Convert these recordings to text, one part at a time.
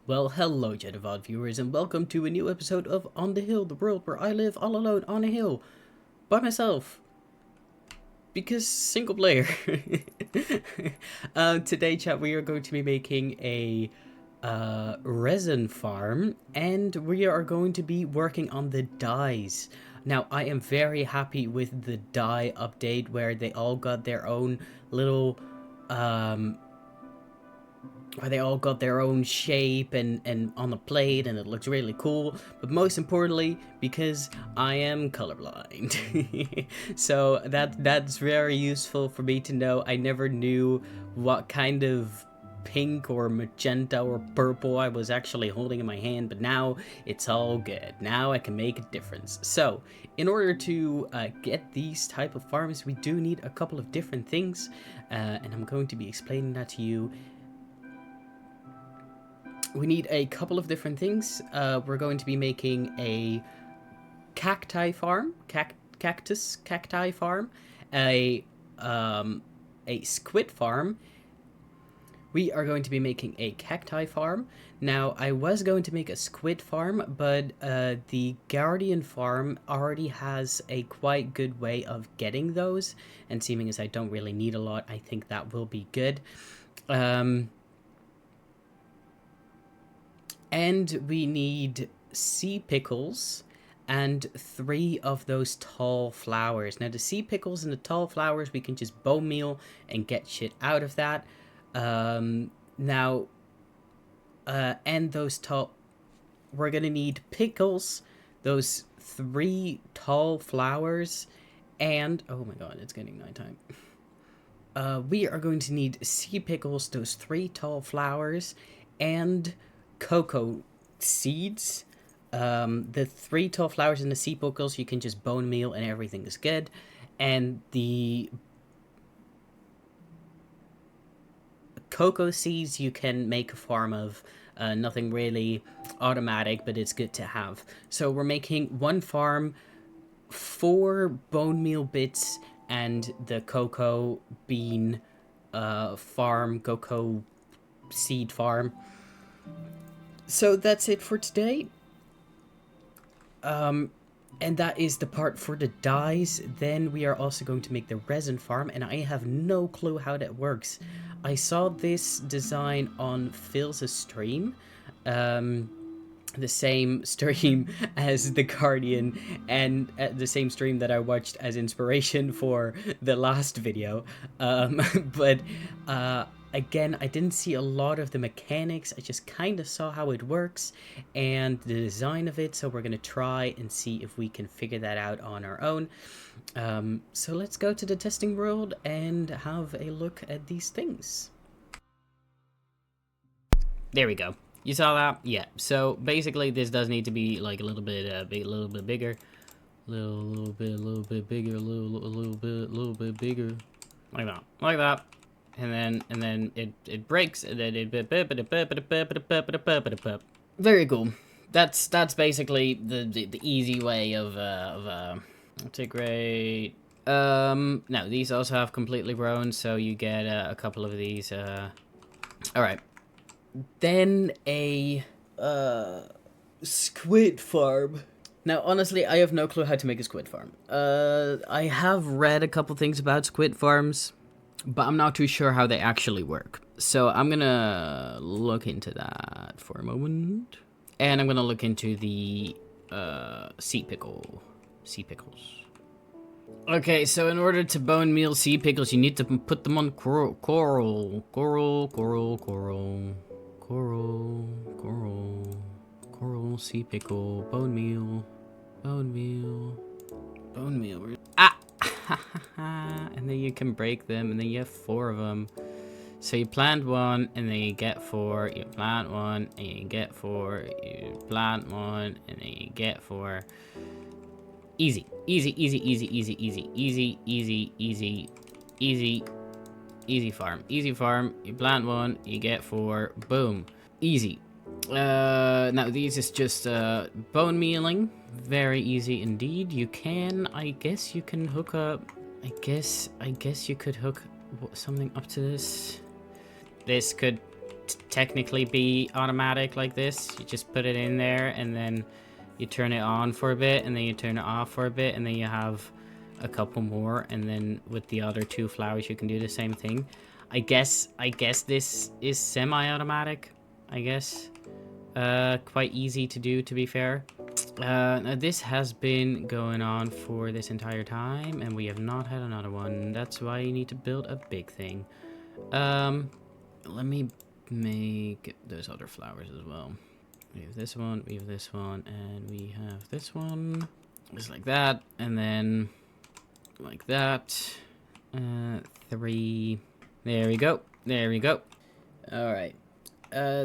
Well, hello, Jedavad viewers, and welcome to a new episode of On the Hill, the world where I live all alone on a hill by myself. Because single player. Today, chat, we are going to be making a resin farm, and we are going to be working on the dyes. Now, I am very happy with the dye update where they all got their own little where they all got their own shape and on the plate, and it looks really cool. But most importantly, because I am colorblind. So that's very useful for me to know. I never knew what kind of pink or magenta or purple I was actually holding in my hand, but now it's all good. Now I can make a difference. So in order to get these type of farms, we do need a couple of different things, and I'm going to be explaining that to you. We need a couple of different things. We're going to be making a cacti farm, cacti farm, a squid farm. We are going to be making a cacti farm. Now, I was going to make a squid farm, but the guardian farm already has a quite good way of getting those, and seeming as I don't really need a lot, I think that will be good. And we need sea pickles and 3 of those tall flowers. Now, the sea pickles and the tall flowers, we can just bone meal and get shit out of that. And those tall... We're gonna need pickles, those 3 tall flowers, and... Oh my god, it's getting nighttime. We are going to need sea pickles, those 3 tall flowers, and cocoa seeds. The 3 tall flowers and the sea pickles you can just bone meal and everything is good. And the cocoa seeds you can make a farm of. Nothing really automatic, but it's good to have. So we're making 1 farm, 4 bone meal bits, and the cocoa bean farm, cocoa seed farm. So that's it for today. And that is the part for the dyes. Then we are also going to make the resin farm, and I have no clue how that works. I saw this design on Phil's stream, the same stream as the Guardian, and the same stream that I watched as inspiration for the last video. Again, I didn't see a lot of the mechanics. I just kind of saw how it works and the design of it. So we're going to try and see if we can figure that out on our own. So let's go to the testing world and have a look at these things. There we go. You saw that? Yeah. So basically, this does need to be like a little bit bigger, a little bit bigger, a little bit bigger, like that. And then it breaks, and then it... Very cool. That's basically the easy way of integrate. Now these also have completely grown, so you get a couple of these. Alright. Then a squid farm. Now, honestly, I have no clue how to make a squid farm. I have read a couple things about squid farms, but I'm not too sure how they actually work. So I'm gonna look into that for a moment. And I'm gonna look into the sea pickles. Okay, so in order to bone meal sea pickles, you need to put them on coral sea pickle, bone meal. Ah! And then you can break them, and then you have 4 of them. So you plant 1, and then you get 4. You plant 1, and you get 4. You plant 1, and then you get 4. Easy farm. Easy farm. You plant 1, you get 4. Boom. Easy. Now these is just bone mealing. Very easy indeed. You can, I guess you can hook up, I guess you could hook something up to this. This could technically be automatic like this. You just put it in there and then you turn it on for a bit and then you turn it off for a bit and then you have a couple more, and then with the other 2 flowers you can do the same thing. I guess this is semi-automatic, I guess. Quite easy to do, to be fair. Now this has been going on for this entire time and we have not had another one. That's why you need to build a big thing. Let me make those other flowers as well. We have this one, we have this one, and we have this one. Just like that, and then like that. 3. There we go. There we go. Alright.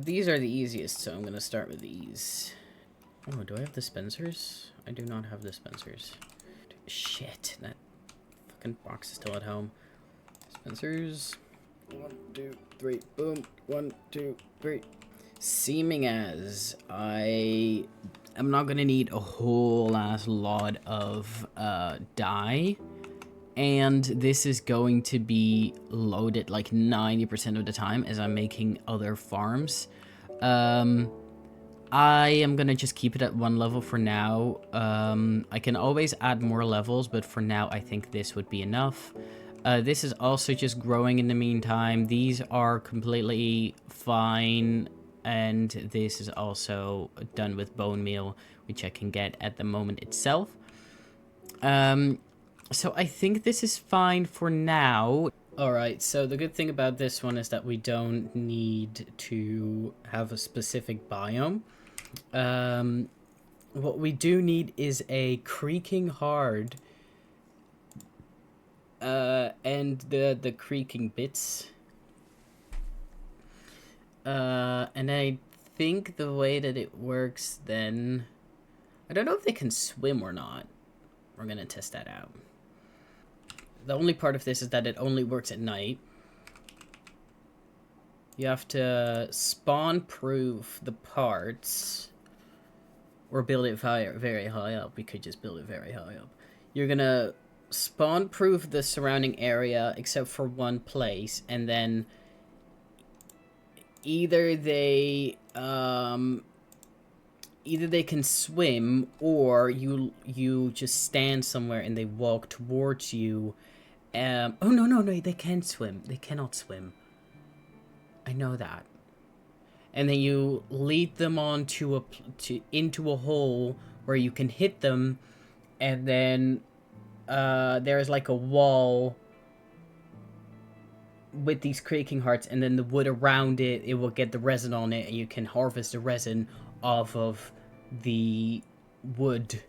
These are the easiest, so I'm gonna start with these. Oh, do I have dispensers? I do not have dispensers. Shit, that fucking box is still at home. Dispensers. 1, 2, 3, boom. 1, 2, 3. Seeming as I am not gonna need a whole ass lot of dye, and this is going to be loaded like 90% of the time as I'm making other farms. I am gonna just keep it at 1 level for now. I can always add more levels, but for now I think this would be enough. This is also just growing in the meantime. These are completely fine, and this is also done with bone meal, which I can get at the moment itself. So I think this is fine for now. Alright, so the good thing about this one is that we don't need to have a specific biome. What we do need is a creaking hard and the creaking bits. And I think the way that it works then, I don't know if they can swim or not. We're gonna test that out. The only part of this is that it only works at night. You have to spawn-proof the parts, or build it very high up. We could just build it very high up. You're gonna spawn-proof the surrounding area except for one place, and then either they can swim, or you just stand somewhere and they walk towards you. Oh no, they can't swim. They cannot swim. I know that. And then you lead them onto into a hole where you can hit them, and then there's like a wall with these creaking hearts, and then the wood around it, it will get the resin on it, and you can harvest the resin off of the wood.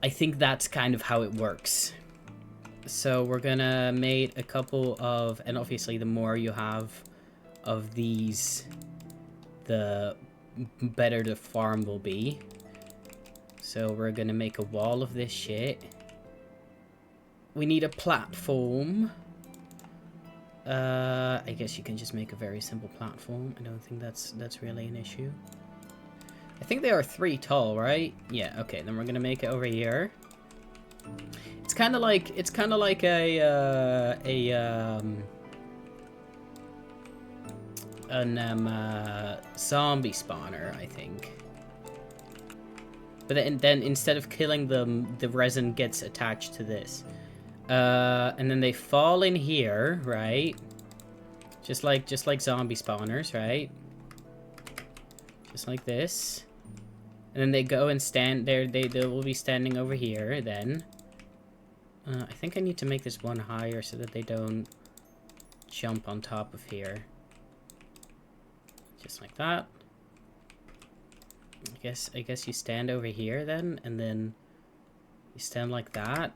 I think that's kind of how it works. So we're gonna make a couple of, and obviously the more you have of these, the better the farm will be. So we're gonna make a wall of this shit. We need a platform. I guess you can just make a very simple platform. I don't think that's really an issue. I think they are 3 tall, right? Yeah, okay, then we're gonna make it over here. It's kind of like a zombie spawner, I think. But then instead of killing them, the resin gets attached to this. And then they fall in here, right? Just like zombie spawners, right? Just like this. And then they go and stand there. They will be standing over here then. I think I need to make this one higher so that they don't jump on top of here. Just like that. I guess you stand over here then, and then you stand like that.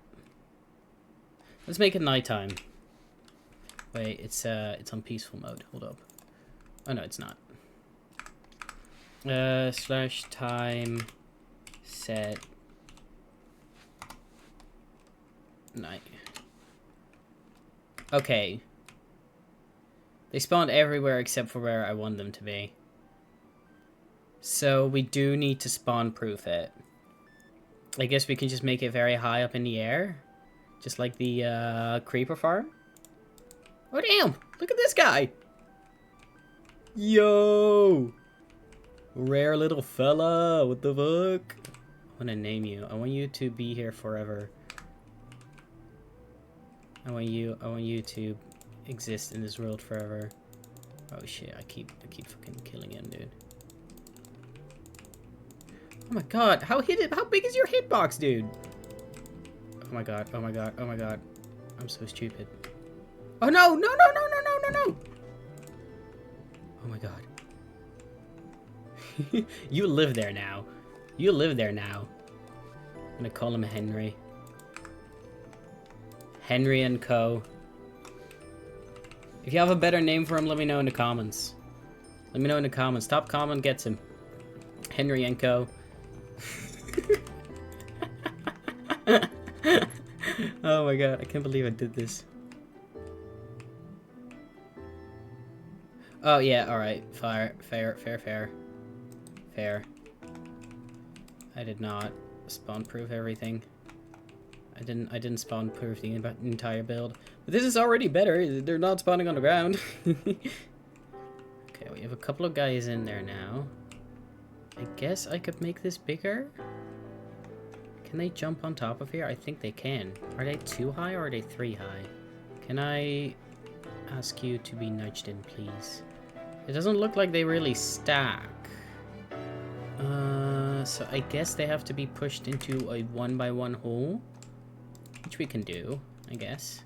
Let's make it nighttime. Wait, it's on peaceful mode. Hold up. Oh no, it's not. Slash time set night. Okay. They spawned everywhere except for where I want them to be. So we do need to spawn proof it. I guess we can just make it very high up in the air. Just like the creeper farm. Oh damn! Look at this guy! Yo! Rare little fella, what the fuck? I want to name you. I want you to be here forever. I want you to exist in this world forever. Oh shit, I keep fucking killing him, dude. Oh my god, how big is your hitbox, dude? Oh my god, oh my god, oh my god. I'm so stupid. Oh no, no, no, no, no, no, no, no! Oh my god. You live there now. You live there now. I'm gonna call him Henry. Henry and Co. If you have a better name for him, let me know in the comments. Let me know in the comments. Top comment gets him. Henry and Co. Oh my god, I can't believe I did this. Oh yeah, alright. Fair. I did not spawn proof everything. I didn't spawn proof the entire build. But this is already better. They're not spawning on the ground. Okay, we have a couple of guys in there now. I guess I could make this bigger. Can they jump on top of here? I think they can. Are they 2 high or are they 3 high? Can I ask you to be nudged in, please? It doesn't look like they really stack. So I guess they have to be pushed into a 1x1 hole. Which we can do, I guess.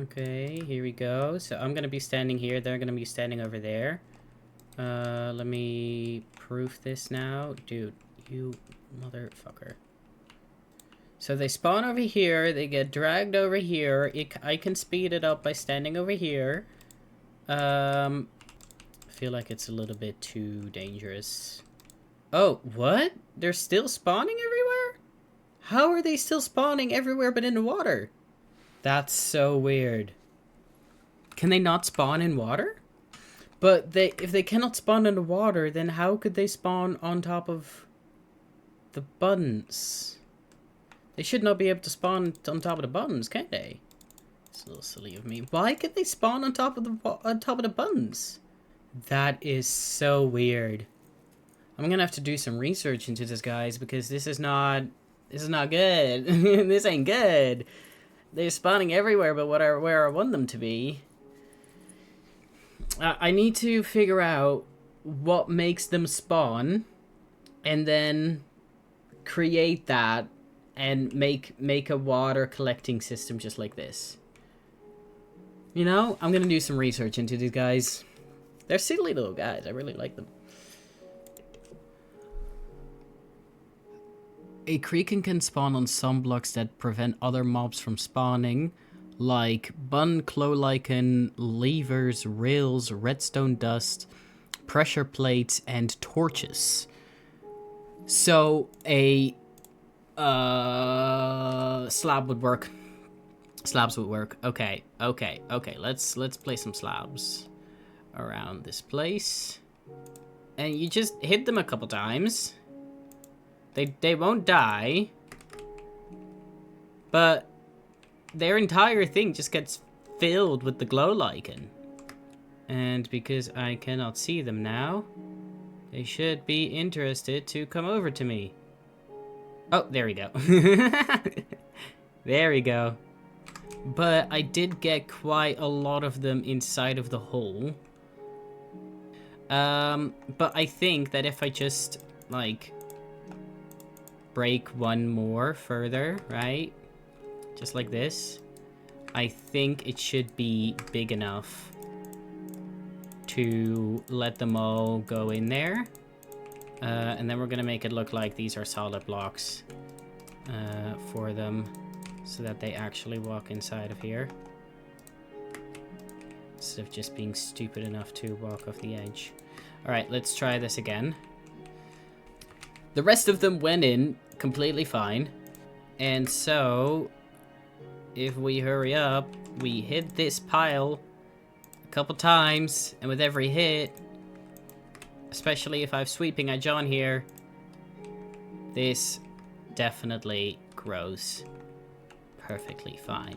Okay, here we go. So I'm gonna be standing here. They're gonna be standing over there. Let me proof this now. Dude, you motherfucker. So they spawn over here. They get dragged over here. I can speed it up by standing over here. I feel like it's a little bit too dangerous. Oh, what? They're still spawning everywhere? How are they still spawning everywhere but in the water? That's so weird. Can they not spawn in water? But if they cannot spawn in the water, then how could they spawn on top of the buttons? They should not be able to spawn on top of the buttons, can they? It's a little silly of me. Why could they spawn on top of the buttons? That is so weird. I'm gonna have to do some research into this, guys, because this is not good. This ain't good. They're spawning everywhere but where I want them to be. I need to figure out what makes them spawn and then create that and make a water collecting system just like this. You know, I'm gonna do some research into these guys. They're silly little guys. I really like them. A Kraken can spawn on some blocks that prevent other mobs from spawning, like bun, claw lichen, levers, rails, redstone dust, pressure plates, and torches. So a slab would work. Slabs would work. Okay. Let's place some slabs around this place, and you just hit them a couple times. They won't die, but their entire thing just gets filled with the glow lichen. And because I cannot see them now, they should be interested to come over to me. Oh, there we go. There we go. But I did get quite a lot of them inside of the hole. But I think that if I just, like, break one more further, right? Just like this. I think it should be big enough to let them all go in there. And then we're gonna make it look like these are solid blocks for them so that they actually walk inside of here. Instead of just being stupid enough to walk off the edge. Alright, let's try this again. The rest of them went in completely fine. And so, if we hurry up, we hit this pile a couple times, and with every hit, especially if I'm sweeping at John here, this definitely grows perfectly fine.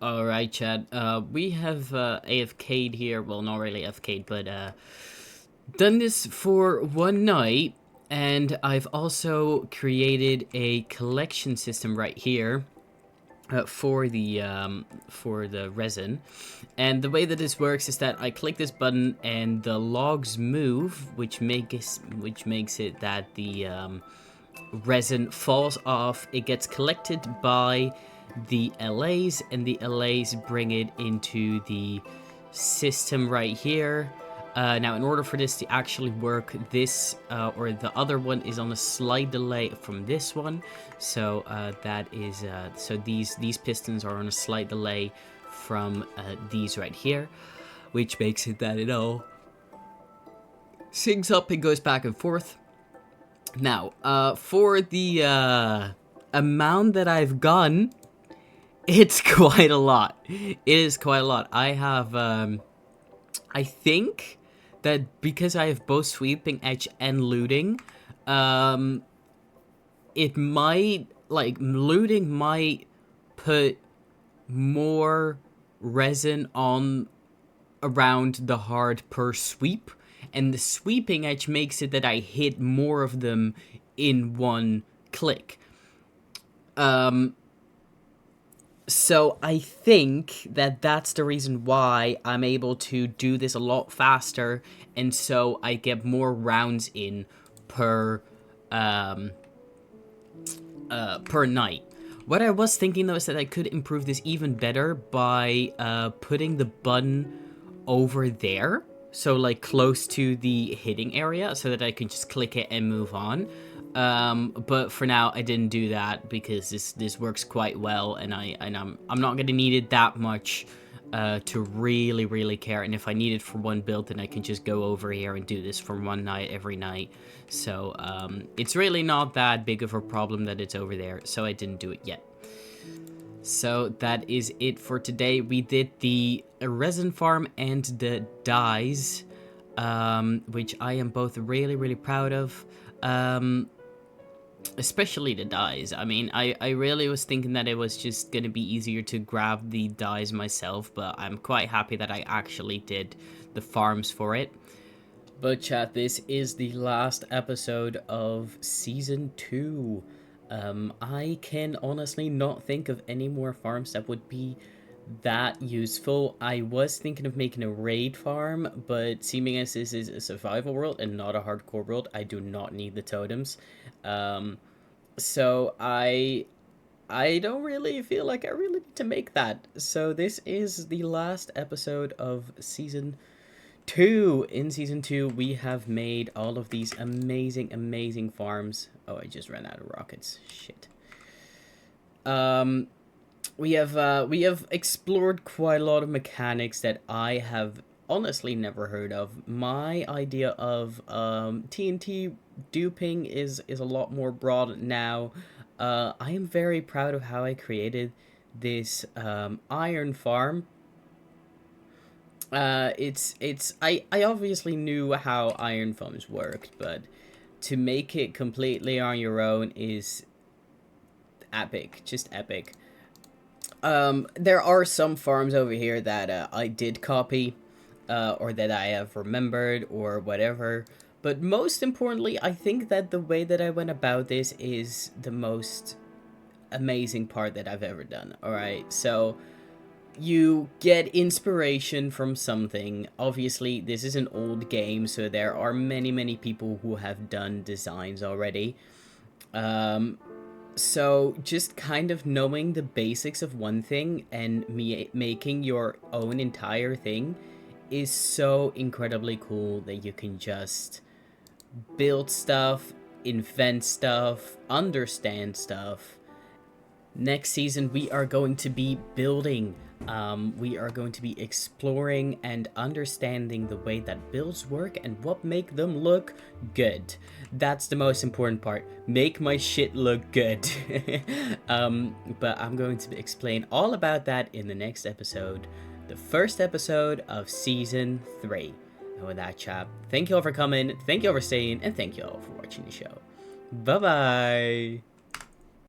Alright, Chad. We have AFK'd here. Well, not really AFK'd, but done this for one night. And I've also created a collection system right here for the resin. And the way that this works is that I click this button and the logs move, which makes it that the resin falls off. It gets collected by the LAs, and the LAs bring it into the system right here. Now, in order for this to actually work, this or the other one is on a slight delay from this one. So that is so these pistons are on a slight delay from these right here, which makes it that it all syncs up and goes back and forth. Now, for the amount that I've gone, it's quite a lot. It is quite a lot. I have, I think that because I have both sweeping edge and looting, it might, like, looting might put more resin on around the heart per sweep, and the sweeping edge makes it that I hit more of them in one click. So I think that that's the reason why I'm able to do this a lot faster, and so I get more rounds in per night. What I was thinking though is that I could improve this even better by putting the button over there, so like close to the hitting area, so that I can just click it and move on. But for now I didn't do that because this works quite well, and I'm not gonna need it that much to really care. And if I need it for one build, then I can just go over here and do this for one night every night. So it's really not that big of a problem that it's over there, so I didn't do it yet. So that is it for today. We did the resin farm and the dyes, which I am both really proud of. Especially the dyes. I mean, I really was thinking that it was just gonna be easier to grab the dyes myself, but I'm quite happy that I actually did the farms for it. But chat, this is the last episode of Season 2. I can honestly not think of any more farms that would be that useful. I was thinking of making a raid farm, but seeming as this is a survival world and not a hardcore world, I do not need the totems. So I don't really feel like I really need to make that. So this is the last episode of Season 2. In Season 2, we have made all of these amazing farms. Oh, I just ran out of rockets. Shit. We have explored quite a lot of mechanics that I have honestly never heard of. My idea of TNT duping is a lot more broad now. I am very proud of how I created this iron farm. I obviously knew how iron farms worked, but to make it completely on your own is epic, just epic. There are some farms over here that I did copy, or that I have remembered, or whatever. But most importantly, I think that the way that I went about this is the most amazing part that I've ever done. Alright, so you get inspiration from something. Obviously, this is an old game, so there are many people who have done designs already. So just kind of knowing the basics of one thing and making your own entire thing is so incredibly cool that you can just build stuff, invent stuff, understand stuff. Next season, we are going to be building. We are going to be exploring and understanding the way that builds work and what make them look good. That's the most important part. Make my shit look good. But I'm going to explain all about that in the next episode. The first episode of Season 3. And with that, chat, thank you all for coming, thank you all for staying, and thank you all for watching the show. Bye-bye!